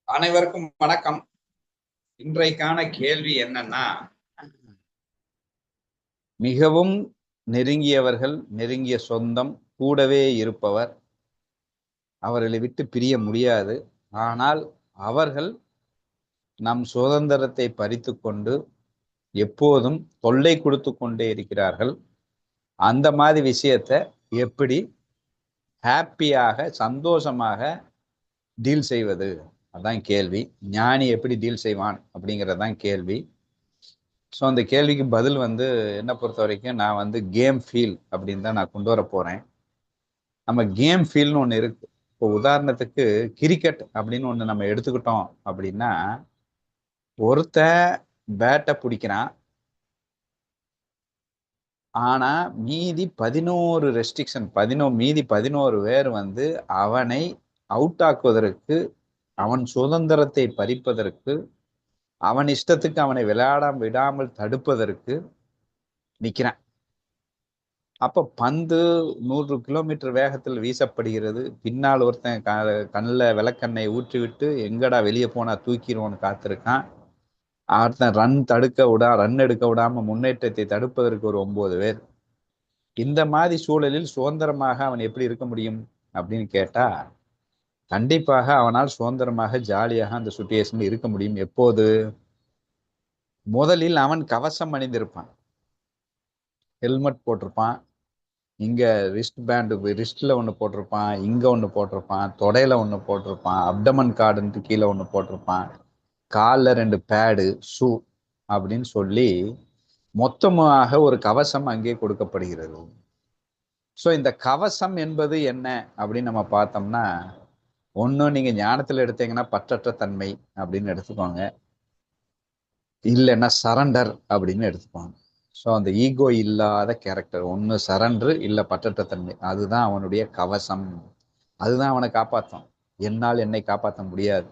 அனைவருக்கும் வணக்கம். இன்றைக்கான கேள்வி என்னன்னா, மிகவும் நெருங்கியவர்கள், நெருங்கிய சொந்தம், கூடவே இருப்பவர், அவர்களை விட்டு பிரிய முடியாது. ஆனால் அவர்கள் நம் சுதந்திரத்தை பறித்து கொண்டு எப்போதும் தொல்லை கொடுத்து கொண்டே இருக்கிறார்கள். அந்த மாதிரி விஷயத்த எப்படி ஹாப்பியாக, சந்தோஷமாக டீல் செய்வது? அதான் கேள்வி. ஞானி எப்படி டீல் செய்வான் அப்படிங்கிறதான் கேள்வி. ஸோ அந்த கேள்விக்கு பதில் என்ன பொறுத்த வரைக்கும் நான் கேம் ஃபீல் அப்படின்னு தான் நான் கொண்டு வர போறேன். நம்ம கேம் ஃபீல்னு ஒன்று இருக்கு. இப்போ உதாரணத்துக்கு கிரிக்கெட் அப்படின்னு ஒன்று நம்ம எடுத்துக்கிட்டோம் அப்படின்னா, ஒருத்தன் பேட்டை பிடிக்கிறான். ஆனா மீதி 11 ரெஸ்ட்ரிக்ஷன், மீதி 11 பேர் அவனை அவுட் ஆக்குவதற்கு, அவன் சுதந்திரத்தை பறிப்பதற்கு, அவன் இஷ்டத்துக்கு அவனை விடாமல் தடுப்பதற்கு நிக்கிறான். அப்ப பந்து 100 கிலோமீட்டர் வேகத்தில் வீசப்படுகிறது. பின்னால் ஒருத்தன் கண்ணில் விளக்கெண்ணை ஊற்றி விட்டு எங்கடா வெளியே போனா தூக்கிடுவோன்னு காத்திருக்கான். ஒருத்தன் ரன் எடுக்க விடாம முன்னேற்றத்தை தடுப்பதற்கு ஒரு 9 பேர். இந்த மாதிரி சூழலில் சுதந்திரமாக அவன் எப்படி இருக்க முடியும் அப்படின்னு கேட்டா, கண்டிப்பாக அவனால் சுதந்திரமாக ஜாலியாக அந்த சுச்சுவேஷன்ல இருக்க முடியும். எப்போது? முதலில் அவன் கவசம் அணிந்திருப்பான், ஹெல்மெட் போட்டிருப்பான், இங்க ரிஸ்ட்ல ஒன்று போட்டிருப்பான், இங்க ஒன்று போட்டிருப்பான், தொடையில ஒன்று போட்டிருப்பான், அப்டமன் கார்டுன்ட்டு கீழே ஒன்று போட்டிருப்பான், காலில் 2 பேடு, ஷூ அப்படின்னு சொல்லி மொத்தமாக ஒரு கவசம் அங்கே கொடுக்கப்படுகிறது. ஸோ இந்த கவசம் என்பது என்ன அப்படின்னு நம்ம பார்த்தோம்னா, ஒன்றும் நீங்க ஞானத்தில் எடுத்தீங்கன்னா பற்றற்ற தன்மை அப்படின்னு எடுத்துக்கோங்க, இல்லைன்னா சரண்டர் அப்படின்னு எடுத்துக்கோங்க. ஸோ அந்த ஈகோ இல்லாத கேரக்டர், ஒன்று சரண்டர் இல்லை பற்றற்ற தன்மை, அதுதான் அவனுடைய கவசம். அதுதான் அவனை காப்பாற்றும். என்னால் என்னை காப்பாற்ற முடியாது.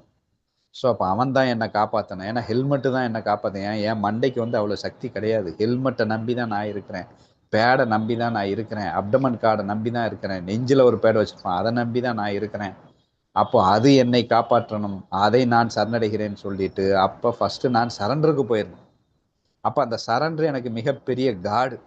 ஸோ அப்போ அவன் தான் என்னை காப்பாற்றணும். ஏன்னா ஹெல்மெட்டு தான் என்னை காப்பாற்றேன். என் மண்டைக்கு அவ்வளோ சக்தி கிடையாது. ஹெல்மெட்டை நம்பி தான் நான் இருக்கிறேன், பேடை நம்பி தான் நான் இருக்கிறேன், அப்டமன் கார்டை நம்பி தான் இருக்கிறேன், நெஞ்சில் ஒரு பேடை வச்சுருப்பான் அதை நம்பி தான் நான் இருக்கிறேன். அப்போ அது என்னை காப்பாற்றணும், அதை நான் சரணடைகிறேன்னு சொல்லிட்டு அப்போ ஃபர்ஸ்ட் நான் சரண்டருக்கு போயிடணும். அப்போ அந்த சரண்டர் எனக்கு மிகப்பெரிய காடு.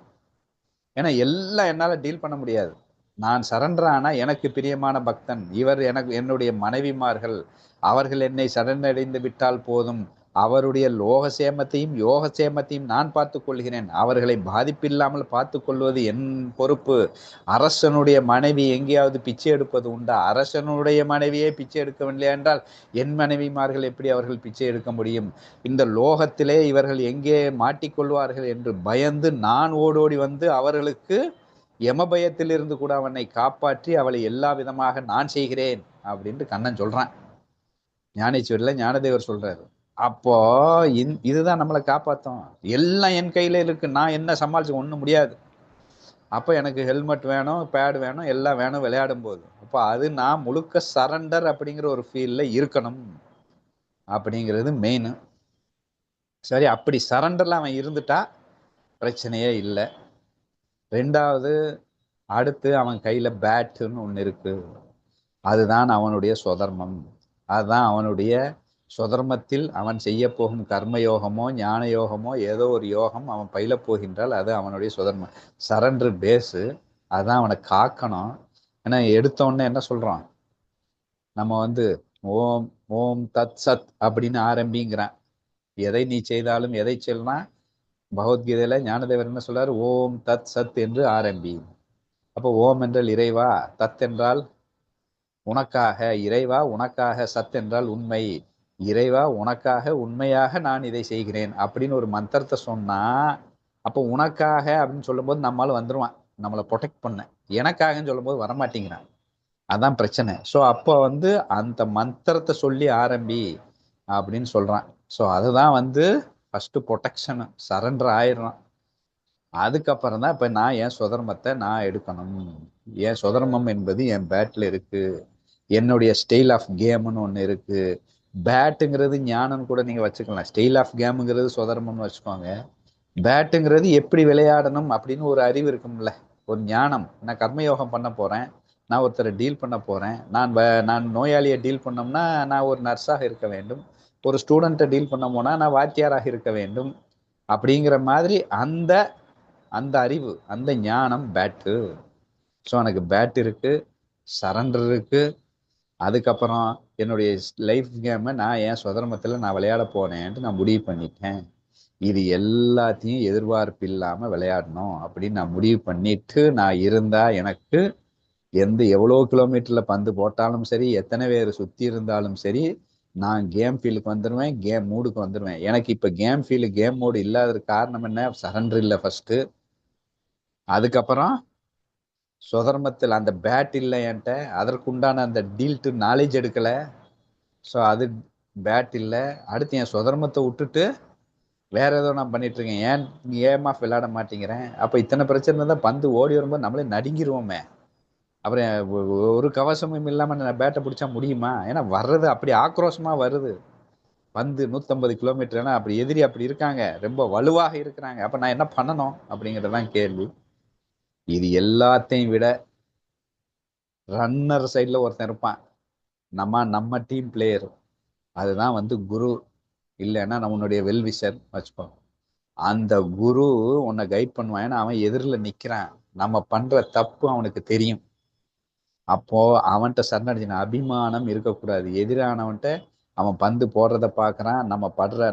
ஏன்னா எல்லாம் என்னால் டீல் பண்ண முடியாது. நான் சரண்டர் ஆனா எனக்கு பிரியமான பக்தன் இவர், எனக்கு என்னுடைய மனைவிமார்கள், அவர்கள் என்னை சரணடைந்து விட்டால் போதும், அவருடைய லோகசேமத்தையும் யோகசேமத்தையும் நான் பார்த்து கொள்கிறேன், அவர்களை பாதிப்பில்லாமல் பார்த்து கொள்வது என் பொறுப்பு. அரசனுடைய மனைவி எங்கேயாவது பிச்சை எடுப்பது உண்டா? அரசனுடைய மனைவியே பிச்சை எடுக்கவில்லை என்றால் என் மனைவிமார்கள் எப்படி அவர்கள் பிச்சை எடுக்க முடியும்? இந்த லோகத்திலே இவர்கள் எங்கே மாட்டிக்கொள்வார்கள் என்று பயந்து நான் ஓடோடி அவர்களுக்கு யமபயத்திலிருந்து கூட அவனை காப்பாற்றி அவளை எல்லா விதமாக நான் செய்கிறேன் அப்படின்ட்டு கண்ணன் சொல்றான். ஞானேஸ்வரில ஞானதேவர் சொல்றாரு. அப்போ இதுதான் நம்மளை காப்பாற்றும். எல்லாம் என் கையில இருக்கு, நான் என்ன சமாளிச்சு ஒண்ணும் முடியாது. அப்போ எனக்கு ஹெல்மெட் வேணும், பேட் வேணும், எல்லாம் வேணும் விளையாடும் போது. அப்போ அது நான் முழுக்க சரண்டர் அப்படிங்கிற ஒரு ஃபீல்ல இருக்கணும் அப்படிங்கிறது மெயின். சரி, அப்படி சரண்டர்ல அவன் இருந்துட்டா பிரச்சனையே இல்லை. ரெண்டாவது, அடுத்து அவன் கையில பேட்டுன்னு ஒன்று இருக்கு, அதுதான் அவனுடைய சுதர்மம். அதுதான் அவனுடைய சுதர்மத்தில் அவன் செய்ய போகும் கர்மயோகமோ ஞான யோகமோ ஏதோ ஒரு யோகம் அவன் பயில போகின்றால் அது அவனுடைய சுதர்மம். சரண்டர் பேஸு, அதுதான் அவனை காக்கணும். ஏன்னா எடுத்த உடனே என்ன சொல்றான் நம்ம, ஓம் ஓம் தத் சத் அப்படின்னு ஆரம்பிங்கிறான். எதை நீ செய்தாலும் எதை சொல்லலாம், பகவத்கீதையில ஞானதேவர் என்ன சொல்றாரு? ஓம் தத் சத் என்று ஆரம்பி. அப்போ ஓம் என்றால் இறைவா, தத் என்றால் உனக்காக, இறைவா உனக்காக, சத் என்றால் உண்மை, இறைவா உனக்காக உண்மையாக நான் இதை செய்கிறேன் அப்படின்னு ஒரு மந்திரத்தை சொன்னா, அப்போ உனக்காக அப்படின்னு சொல்லும்போது நம்மளால வந்துருவான், நம்மளை ப்ரொடெக்ட் பண்ண. எனக்காகன்னு சொல்லும்போது வரமாட்டேங்கிறான். அதான் பிரச்சனை. ஸோ அப்போ அந்த மந்திரத்தை சொல்லி ஆரம்பி அப்படின்னு சொல்றான். ஸோ அதுதான் ஃபர்ஸ்ட் ப்ரொடெக்ஷன், சரண்டர் ஆயிடுறான். அதுக்கப்புறம் தான் இப்போ நான் என் சுதர்மத்தை நான் எடுக்கணும். என் சுதர்மம் என்பது என் பேட்ல இருக்கு, என்னுடைய ஸ்டைல் ஆஃப் கேம்னு ஒன்று இருக்கு. பேட்டுங்கிறது ஞானம் கூட நீங்க வச்சுக்கலாம், ஸ்டைல் ஆஃப் கேமுங்கிறது சுதர்மம்னு வச்சுக்கோங்க. பேட்டுங்கிறது எப்படி விளையாடணும் அப்படின்னு ஒரு அறிவு இருக்கும்ல, ஒரு ஞானம். நான் கர்மயோகம் பண்ண போறேன், நான் ஒருத்தரை டீல் பண்ண போறேன். நான் நோயாளியை டீல் பண்ணோம்னா நான் ஒரு நர்ஸாக இருக்க வேண்டும். ஒரு ஸ்டூடெண்ட்டை டீல் பண்ண போனா நான் வாத்தியாராக இருக்க வேண்டும். அப்படிங்கிற மாதிரி அந்த அந்த அறிவு, அந்த ஞானம் பேட்டு. ஸோ எனக்கு பேட் இருக்கு, சரண்டர் இருக்கு. அதுக்கப்புறம் என்னுடைய லைஃப் கேமை நான் என் சுதந்திரத்தில் நான் விளையாட போனேன்ட்டு நான் முடிவு பண்ணிட்டேன். இது எல்லாத்தையும் எதிர்பார்ப்பு இல்லாம விளையாடணும் அப்படின்னு நான் முடிவு பண்ணிட்டு நான் இருந்தா எனக்கு எவ்வளோ கிலோமீட்டர்ல பந்து போட்டாலும் சரி, எத்தனை பேர் சுத்தி இருந்தாலும் சரி, நான் கேம் ஃபீல்டுக்கு வந்துடுவேன், கேம் மூடுக்கு வந்துடுவேன். எனக்கு இப்ப கேம் ஃபீல்டு கேம் மூடு இல்லாத காரணம் என்ன? சரண்டர் இல்லை ஃபர்ஸ்ட். அதுக்கப்புறம் சுதர்மத்தில் அந்த பேட் இல்லை என்கிட்ட, அதற்குண்டான அந்த டீல்ட்டு நாலேஜ் எடுக்கல. ஸோ அது பேட் இல்லை. அடுத்து என் சுதர்மத்தை விட்டுட்டு வேற ஏதோ நான் பண்ணிட்டு இருக்கேன். ஏன் கேம் ஆஃப் விளையாட மாட்டேங்கிறேன்? அப்ப இத்தனை பிரச்சனை இருந்தா பந்து ஓடி வரும்போது நம்மளே நடுங்கிருவோமே. அப்புறம் ஒரு கவசமும் இல்லாம நான் பேட்டை பிடிச்சா முடியுமா? ஏன்னா வர்றது அப்படி ஆக்ரோஷமா வருது. பந்து 150 கிலோமீட்டர், ஏன்னா அப்படி எதிரி அப்படி இருக்காங்க, ரொம்ப வலுவாக இருக்கிறாங்க. அப்ப நான் என்ன பண்ணணும் அப்படிங்கறதுதான் கேள்வி. இது எல்லாத்தையும் விட ரன்னர் சைட்ல ஒருத்தன் இருப்பான், நம்ம டீம் பிளேயர். அதுதான் குரு, இல்லைன்னா நம்மளுடைய வெல்விஷர் வச்சுப்போம். அந்த குரு உன்னை கைட் பண்ணுவான். ஏன்னா அவன் எதிரில் நிக்கிறான், நம்ம பண்ற தப்பு அவனுக்கு தெரியும். அப்போ அவன்கிட்ட சரணடைஞ்சின அபிமானம் இருக்கக்கூடாது. எதிரானவன்ட்ட அவன் பந்து போடுறத பாக்குறான்,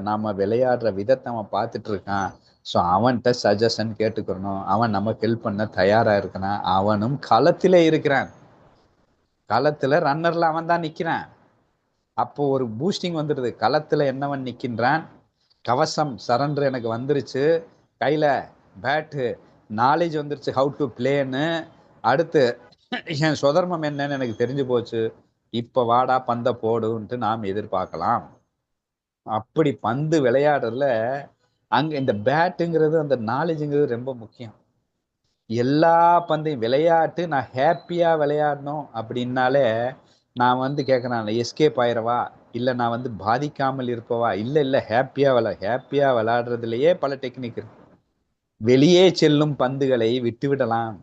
நம்ம விளையாடுற விதத்தை அவன் பார்த்துட்டு இருக்கான். ஸோ அவன்கிட்ட சஜஷன் கேட்டுக்கிறணும். அவன் நமக்கு ஹெல்ப் பண்ண தயாரா இருக்கிறான். அவனும் களத்திலே இருக்கிறான். களத்துல ரன்னர்ல அவன் தான் நிக்கிறான். அப்போ ஒரு பூஸ்டிங் வந்துடுது. களத்துல என்னவன் நிக்கின்றான், கவசம் சரண்டர் எனக்கு வந்துருச்சு, கையில பேட்டு நாலேஜ் வந்துருச்சு, ஹவு டு பிளேன்னு. அடுத்து என் சுதர்மம் என்னன்னு எனக்கு தெரிஞ்சு போச்சு. இப்ப வாடா பந்த போடுன்ட்டு நாம் எதிர்பார்க்கலாம். அப்படி பந்து விளையாடுறதுல அங்க இந்த பேட்டுங்கிறது, அந்த நாலேஜுங்கிறது ரொம்ப முக்கியம். எல்லா பந்தையும் விளையாட்டு நான் ஹாப்பியா விளையாடணும் அப்படின்னாலே நான் கேட்கறேன், எஸ்கேப் ஆயிரவா, இல்ல நான் பாதிக்காமல் இருப்பவா? இல்ல ஹாப்பியா விளையாடுறதுலயே பல டெக்னிக் இருக்கு. வெளியே செல்லும் பந்துகளை விட்டுவிடலாம்.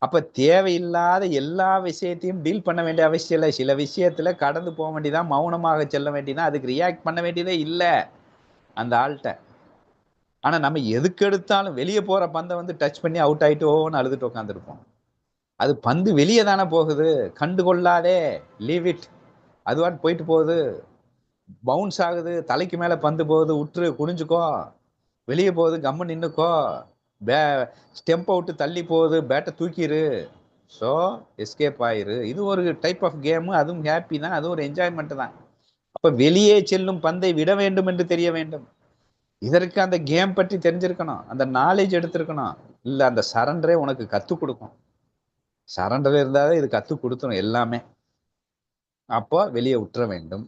அப்ப தேவையில்லாத எல்லா விஷயத்தையும் டீல் பண்ண வேண்டிய அவசியம் இல்லை. சில விஷயத்துல கடந்து போக வேண்டியதான், மௌனமாக செல்ல வேண்டியதான், அதுக்கு ரியாக்ட் பண்ண வேண்டியதே இல்லை அந்த ஆள்கிட்ட. ஆனா நம்ம எதுக்கு எடுத்தாலும் வெளியே போற பந்தை டச் பண்ணி அவுட் ஆயிட்டு ஓன்னு அழுதுட்டு உட்காந்துருப்போம். அது பந்து வெளியே தானே போகுது, கண்டுகொள்ளாதே, லீவ் இட். அதுவாட்டு போயிட்டு போகுது, பவுன்ஸ் ஆகுது, தலைக்கு மேல பந்து போகுது, உற்று குனிஞ்சுக்கோ. வெளியே போகுது, கம்மு நின்னுக்கோ. ஸ்டெம்பை விட்டு தள்ளி போகுது, பேட்டை தூக்கிடு. ஸோ எஸ்கேப் ஆயிரு. இது ஒரு டைப் ஆஃப் கேமு, அதுவும் ஹாப்பி தான், அது ஒரு என்ஜாய்மெண்ட் தான். அப்ப வெளியே செல்லும் பந்தை விட வேண்டும் என்று தெரிய வேண்டும். இதற்கு அந்த கேம் பற்றி தெரிஞ்சிருக்கணும், அந்த நாலேஜ் எடுத்திருக்கணும். இல்ல அந்த சரண்டரே உனக்கு கத்து கொடுக்கும். சரண்டர் இருந்தாலே இது கத்து கொடுத்துரும் எல்லாமே. அப்போ வெளியே உற்ற வேண்டும்.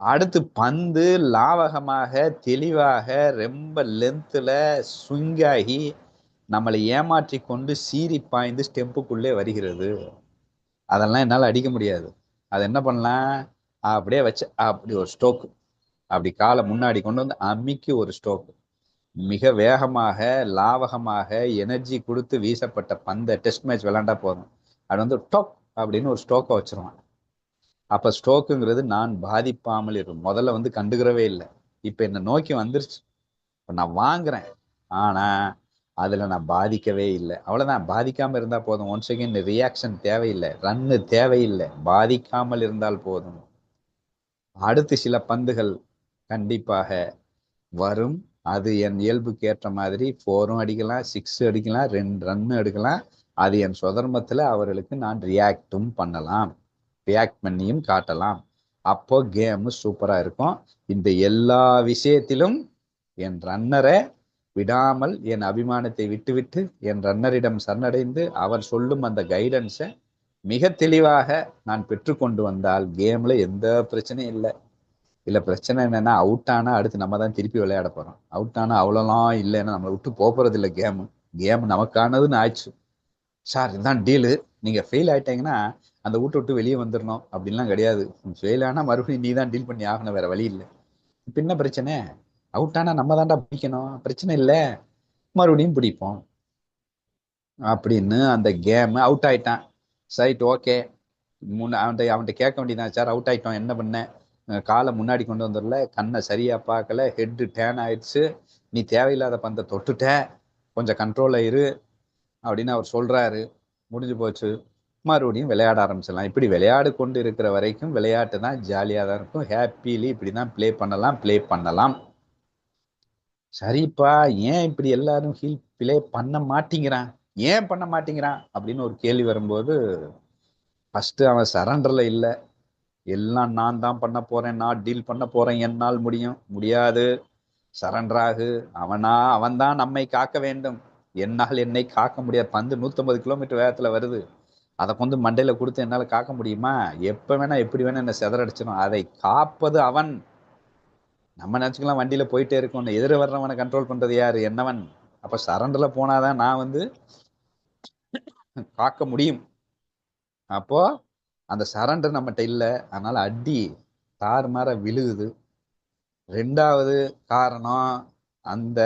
அடுத்து பந்து லாவகமாக தெளிவாக ரொம்ப லென்த்ல ஸ்விங்காகி நம்மளை ஏமாற்றி கொண்டு சீறி பாய்ந்து ஸ்டெம்புக்குள்ளே வருகிறது. அதெல்லாம் என்னால் அடிக்க முடியாது. அதை என்ன பண்ணலாம், அப்படியே வச்சு அப்படி ஒரு ஸ்ட்ரோக்கு, அப்படி காலை முன்னாடி கொண்டு வந்து அம்மிக்கு ஒரு ஸ்ட்ரோக்கு. மிக வேகமாக லாவகமாக எனர்ஜி கொடுத்து வீசப்பட்ட பந்தை டெஸ்ட் மேட்ச் விளையாண்டா போதும், அது டொக் அப்படின்னு ஒரு ஸ்ட்ரோக்கை வச்சிருவான். அப்ப ஸ்ட்ரோக்குங்கிறது நான் பாதிப்பாமல் இருக்கும். முதல்ல கண்டுக்கிறவே இல்லை. இப்ப என்ன நோக்கி வந்துருச்சு, இப்ப நான் வாங்குறேன், ஆனா அதுல நான் பாதிக்கவே இல்லை. அவ்வளவுதான். பாதிக்காம இருந்தா போதும். ஒன் செகண்ட் ரியாக்ஷன் தேவையில்லை, ரன்னு தேவையில்லை, பாதிக்காமல் இருந்தால் போதும். அடுத்து சில பந்துகள் கண்டிப்பாக வரும். அது என் இயல்புக்கு ஏற்ற மாதிரி 4 அடிக்கலாம், 6 அடிக்கலாம், 2 ரன்னு எடுக்கலாம். அது என் சுதர்மத்துல அவர்களுக்கு நான் ரியாக்டும் பண்ணலாம், ரியாக்ட் பண்ணியும் காட்டலாம். அப்போ கேம் சூப்பரா இருக்கும். இந்த எல்லா விஷயத்திலும் என் ரன்னரை விடாமல், என் அபிமானத்தை விட்டுவிட்டு என் ரன்னரிடம் சரணடைந்து அவர் சொல்லும் அந்த கைடன்ஸை மிக தெளிவாக நான் பெற்றுக்கொண்டு வந்தால் கேம்ல எந்த பிரச்சனையும் இல்லை. இல்ல பிரச்சனை என்னன்னா, அவுட் ஆனா அடுத்து நம்ம தான் திருப்பி விளையாட போறோம். அவுட் ஆனா அவ்வளோலாம் இல்லைன்னா நம்மளை விட்டு போறது இல்லை. கேம் நமக்கானதுன்னு ஆயிடுச்சு. சார் இதுதான் டீலு, நீங்க ஃபெயில் ஆயிட்டீங்கன்னா அந்த வீட்டை விட்டு வெளியே வந்துடணும் அப்படின்லாம் கிடையாது. ஃபெயில் ஆனா மறுபடியும் நீ தான் டீல் பண்ணி ஆகணும், வேற வழி இல்லை. இப்ப என்ன பிரச்சனை, அவுட் ஆனா நம்ம தான்டா பிடிக்கணும், பிரச்சனை இல்லை, மறுபடியும் பிடிப்போம். அப்படின்னு அந்த கேம் அவுட் ஆயிட்டான். Side okay. அவன்கிட்ட கேட்க வேண்டியதான், சார் அவுட் ஆயிட்டோம் என்ன பண்ண, காலை முன்னாடி கொண்டு வந்துடல, கண்ணை சரியா பார்க்கல, ஹெட்டு டேன் ஆயிடுச்சு, நீ தேவையில்லாத பந்தை தொட்டுட்ட, கொஞ்சம் கண்ட்ரோல்ல இரு அப்படின்னு அவர் சொல்றாரு. முடிஞ்சு போச்சு. மறுபடியும் விளையாட ஆரம்பிச்சிடலாம். இப்படி விளையாடு கொண்டு இருக்கிற வரைக்கும் விளையாட்டு தான் ஜாலியாக தான் இருக்கும். ஹாப்பிலி இப்படி தான் ப்ளே பண்ணலாம். சரிப்பா, ஏன் இப்படி எல்லாரும் ஹீல் ப்ளே பண்ண மாட்டேங்கிறான், ஏன் பண்ண மாட்டேங்கிறான் அப்படின்னு ஒரு கேள்வி வரும்போது, ஃபர்ஸ்ட் அவன் சரண்டர்ல இல்லை. எல்லாம் நான் தான் பண்ண போறேன், நான் டீல் பண்ண போறேன், என்னால் முடியும். முடியாது. சரண்டர் ஆகு. அவன் தான் நம்மை காக்க வேண்டும். என்னால் என்னை காக்க முடியாது. பந்து 150 கிலோமீட்டர் வேகத்துல வருது. அதை கொண்டு மண்டையில கொடுத்து என்னால காக்க முடியுமா? எப்ப வேணா எப்படி வேணா என்ன செதறடிச்சிடும். அதை காப்பது அவன். நம்ம நினைச்சுக்கலாம் வண்டியில போயிட்டே இருக்கோம், எதிர வர்றவனை கண்ட்ரோல் பண்றது யாரு? என்னவன். அப்ப சரண்டர்ல போனாதான் நான் காக்க முடியும். அப்போ அந்த சரண்டர் நம்மகிட்ட இல்லை. அதனால அடி தாறுமாற விழுகுது. ரெண்டாவது காரணம், அந்த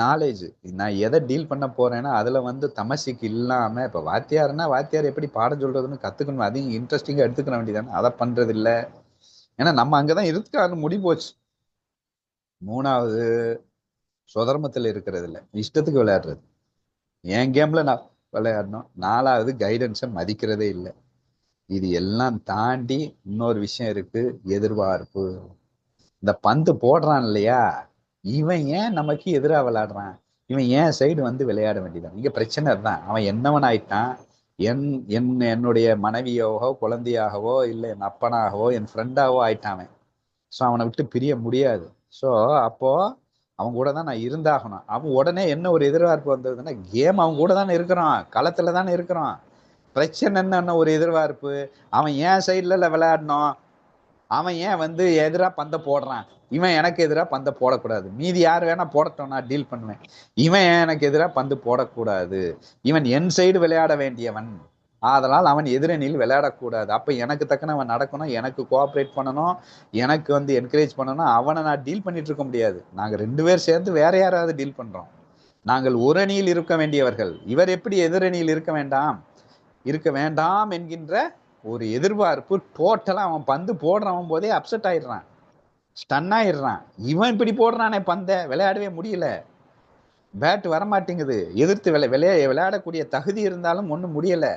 நாலேஜ். நான் எதை டீல் பண்ண போறேன்னா அதுல தமசிக்கு இல்லாம, இப்ப வாத்தியார்னா வாத்தியார் எப்படி பாடம் சொல்றதுன்னு கத்துக்கணும், அதையும் இன்ட்ரெஸ்டிங்கா எடுத்துக்க வேண்டியதானே. அதை பண்றது இல்ல. ஏன்னா நம்ம அங்கதான் இருக்காருன்னு முடி போச்சு. மூணாவது, சுதர்மத்துல இருக்கிறது இல்ல, இஷ்டத்துக்கு விளையாடுறது. என் கேம்ல நான் விளையாடணும். நாலாவது, கைடன்ஸை மதிக்கிறதே இல்லை. இது எல்லாம் தாண்டி இன்னொரு விஷயம் இருக்கு, எதிர்பார்ப்பு. இந்த பந்து போடுறான் இல்லையா, இவன் ஏன் நமக்கு எதிராக விளையாடுறான், இவன் ஏன் சைடு விளையாட வேண்டியதான். இங்க பிரச்சனை தான். அவன் என்னவன் ஆயிட்டான், என்னுடைய மனைவியாகவோ குழந்தையாகவோ இல்லை என் அப்பனாகவோ என் ஃப்ரெண்டாகவோ ஆயிட்டான் அவன். ஸோ அவனை விட்டு பிரிய முடியாது. ஸோ அப்போ அவன் கூட தான் நான் இருந்தாகணும். அவன் உடனே என்ன ஒரு எதிர்பார்ப்பு வந்ததுன்னா, கேம் அவன் கூட தானே இருக்கிறான், களத்துல தானே இருக்கிறான், பிரச்சனை என்ன ஒரு எதிர்பார்ப்பு. அவன் ஏன் சைட்ல விளையாடணும், அவன் ஏன் எதிரா பந்த போடுறான், இவன் எனக்கு எதிராக பந்த போடக்கூடாது, மீதி யார் வேணா போடட்டும் நான் டீல் பண்ணுவேன், இவன் எனக்கு எதிராக பந்து போடக்கூடாது, இவன் என் சைடு விளையாட வேண்டியவன், அதனால் அவன் எதிரணியில் விளையாடக்கூடாது. அப்ப எனக்கு தக்கனவன் நடக்கணும், எனக்கு கோஆப்ரேட் பண்ணணும், எனக்கு என்கரேஜ் பண்ணணும். அவனை நான் டீல் பண்ணிட்டு இருக்க முடியாது. நாங்க 2 பேர் சேர்ந்து வேற யாராவது டீல் பண்றோம். நாங்கள் ஒரு அணியில் இருக்க வேண்டியவர்கள். இவர் எப்படி எதிரணியில் இருக்க வேண்டாம் என்கின்ற ஒரு எதிர்பார்ப்பு. டோட்டலா அவன் பந்து போடுறவன் போதே அப்செட் ஆயிடுறான், ஸ்டன் ஆயிடுறான். இவன் இப்படி போடுறானே பந்தை, விளையாடவே முடியல, பேட் வரமாட்டேங்குது, எதிர்த்து விளையாடக்கூடிய தகுதி இருந்தாலும் ஒன்றும் முடியல.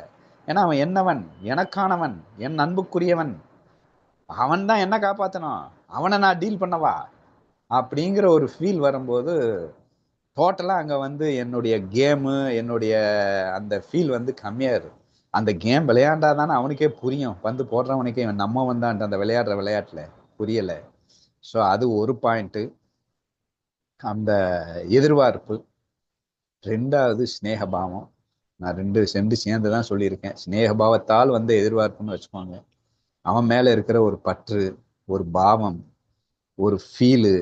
ஏன்னா அவன் என்னவன், எனக்கானவன், என் அன்புக்குரியவன், அவன் தான் என்ன காப்பாற்றணும், அவனை நான் டீல் பண்ணவா அப்படிங்கிற ஒரு ஃபீல் வரும்போது, டோட்டலா அங்க என்னுடைய கேமு, என்னுடைய அந்த ஃபீல் கம்மியாரு. அந்த கேம் விளையாண்டாதானே அவனுக்கே புரியும், பந்து போடுறவனுக்கே இவன் நம்ம வந்தான் அந்த விளையாடுற விளையாட்டுல புரியல. ஸோ அது ஒரு பாயிண்ட், அந்த எதிர்பார்ப்பு. ரெண்டாவது ஸ்நேகபாவம். நான் ரெண்டு சேர்ந்துதான் சொல்லியிருக்கேன். ஸ்நேகபாவத்தால் எதிர்பார்ப்புன்னு வச்சுக்கோங்க. அவன் மேல இருக்கிற ஒரு பற்று, ஒரு பாவம், ஒரு ஃபீலு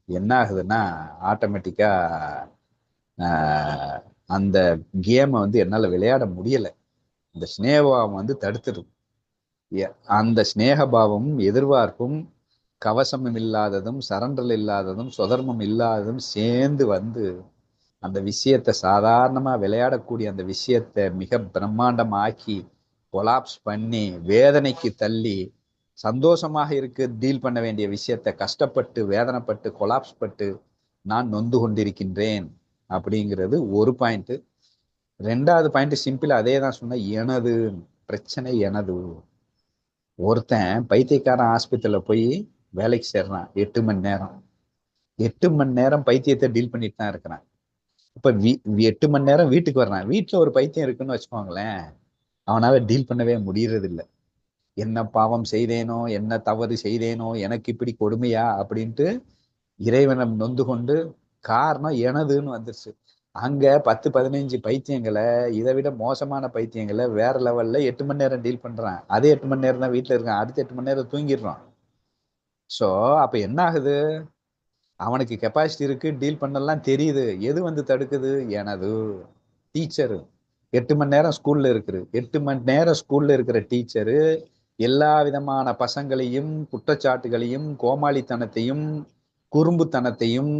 என்ன ஆகுதுன்னா, ஆட்டோமேட்டிக்கா அந்த கேமை என்னால விளையாட முடியல. இந்த ஸ்நேகபாவம் தடுத்துடும். அந்த ஸ்நேகபாவமும் எதிர்பார்ப்பும் கவசமும் இல்லாததும் சரண்டல் இல்லாததும் சுதர்மம் இல்லாததும் சேர்ந்து அந்த விஷயத்தை, சாதாரணமா விளையாடக்கூடிய அந்த விஷயத்தை மிக பிரம்மாண்டமாக்கி கொலாப்ஸ் பண்ணி வேதனைக்கு தள்ளி, சந்தோஷமாக இருக்கு டீல் பண்ண வேண்டிய விஷயத்தை கஷ்டப்பட்டு வேதனைப்பட்டு கொலாப்ஸ் பட்டு நான் நொந்து கொண்டிருக்கின்றேன் அப்படிங்கிறது ஒரு பாயிண்ட். ரெண்டாவது பாயிண்ட் சிம்பிள், அதே தான் சொன்ன, எனது பிரச்சனை எனது. ஒருத்தன் பைத்தியக்காரன் ஆஸ்பத்திரியில போய் வேலைக்கு சேர்றான், 8 மணி நேரம். 8 மணி நேரம் பைத்தியத்தை டீல் பண்ணிட்டு தான் இருக்கிறான். இப்ப 8 மணி நேரம் வீட்டுக்கு வர்றான், வீட்டுல ஒரு பைத்தியம் இருக்குன்னு வச்சுக்கோங்களேன், அவனால டீல் பண்ணவே முடியறது இல்லை. என்ன பாவம் செய்தேனோ, என்ன தவறு செய்தேனோ, எனக்கு இப்படி கொடுமையா அப்படின்ட்டு இறைவனம் நொந்து கொண்டு, காரணம் எனதுன்னு வந்துருச்சு. அங்க 10-15 பைத்தியங்களை, இதை விட மோசமான பைத்தியங்களை வேற லெவல்ல 8 மணி நேரம் டீல் பண்றான். அதே 8 மணி நேரம் தான் வீட்டுல இருக்கான், அடுத்த 8 மணி நேரம் தூங்கிடுறான். சோ அப்ப என்ன ஆகுது, அவனுக்கு கெப்பாசிட்டி இருக்கு, டீல் பண்ணலாம் தெரியுது. எது தடுக்குது, எனது. டீச்சரு 8 மணி நேரம் ஸ்கூல்ல இருக்குது. 8 மணி நேரம் ஸ்கூல்ல இருக்கிற டீச்சரு எல்லா விதமான பசங்களையும் குற்றச்சாட்டுகளையும் கோமாளித்தனத்தையும் குறும்புத்தனத்தையும்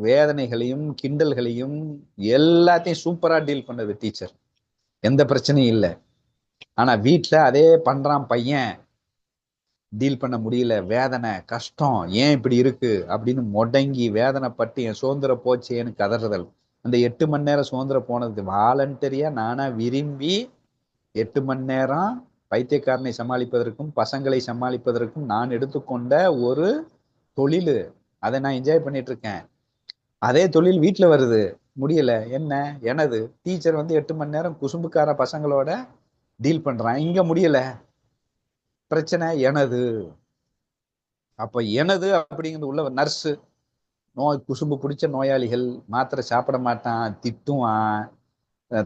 வேதனைகளையும் கிண்டல்களையும் எல்லாத்தையும் சூப்பரா டீல் பண்ணது டீச்சர். எந்த பிரச்சனையும் இல்லை. ஆனா வீட்டுல அதே பண்றான் பையன், டீல் பண்ண முடியல, வேதனை கஷ்டம், ஏன் இப்படி இருக்கு அப்படின்னு முடங்கி வேதனைப்பட்டு என் சுதந்திரம் போச்சேன்னு கதறுதல். அந்த 8 மணி நேரம் சுதந்திரம் போனது வாலண்டரியா நானா விரும்பி 8 மணி நேரம் பைத்தியக்காரனை சமாளிப்பதற்கும் பசங்களை சமாளிப்பதற்கும் நான் எடுத்துக்கொண்ட ஒரு தொழில். அதை நான் என்ஜாய் பண்ணிட்டு இருக்கேன். அதே தொழில் வீட்டுல வருது, முடியல. என்ன? எனது டீச்சர் வந்து 8 மணி நேரம் குசும்புக்கார பசங்களோட டீல் பண்றான், இங்க முடியல, பிரச்சனை எனது. அப்ப எனது அப்படிங்கிறது உள்ள நர்ஸு, நோய் குசும்பு பிடிச்ச நோயாளிகள், மாத்திரை சாப்பிட மாட்டான், திட்டுவான்,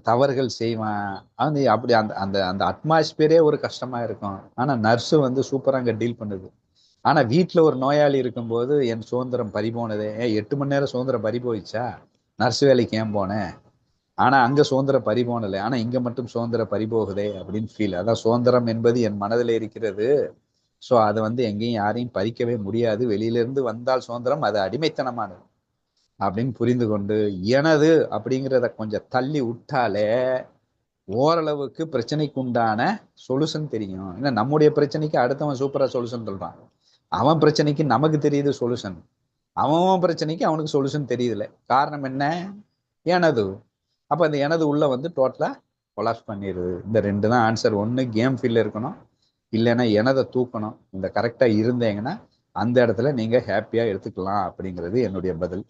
தவறுகள் செய்வான். அது அப்படி அந்த அந்த அந்த அட்மாஸ்பியரே ஒரு கஷ்டமா இருக்கும். ஆனா நர்ஸு வந்து சூப்பரா அங்க டீல் பண்ணுது. ஆனா வீட்டுல ஒரு நோயாளி இருக்கும்போது என் சுதந்திரம் பறிபோனதே. 8 மணி நேரம் சுதந்திரம் பறி போயிடுச்சா? நர்ஸ் வேலைக்கு ஏன் போனேன்? ஆனா அங்க சுதந்திரம் பறிபோனலை, ஆனா இங்க மட்டும் சுதந்திரம் பறிபோகுதே அப்படின்னு ஃபீல். அதான் சுதந்திரம் என்பது என் மனதில் இருக்கிறது. ஸோ அதை வந்து எங்கேயும் யாரையும் பறிக்கவே முடியாது. வெளியில இருந்து வந்தால் சுதந்திரம், அது அடிமைத்தனமானது அப்படின்னு புரிந்து கொண்டு எனது அப்படிங்கிறத கொஞ்சம் தள்ளி விட்டாலே ஓரளவுக்கு பிரச்சனைக்கு உண்டான சொல்யூஷன் தெரியும். ஏன்னா நம்முடைய பிரச்சனைக்கு அடுத்தவன் சூப்பரா சொல்யூஷன் சொல்றான், அவன் பிரச்சனைக்கு நமக்கு தெரியுது சொல்யூஷன், அவன் பிரச்சனைக்கு அவனுக்கு சொல்யூஷன் தெரியுதுல. காரணம் என்ன? எனது. அப்ப அந்த எனது உள்ள வந்து டோட்டலா கொலாப்ஸ் பண்ணிடுது. இந்த 2 தான் ஆன்சர். ஒன்று கேம் ஃபீல்ல இருக்கணும், இல்லைன்னா எனதை தூக்கணும். இந்த கரெக்டா இருந்தீங்கன்னா அந்த இடத்துல நீங்க ஹாப்பியா எடுத்துக்கலாம் அப்படிங்கிறது என்னுடைய பதில்.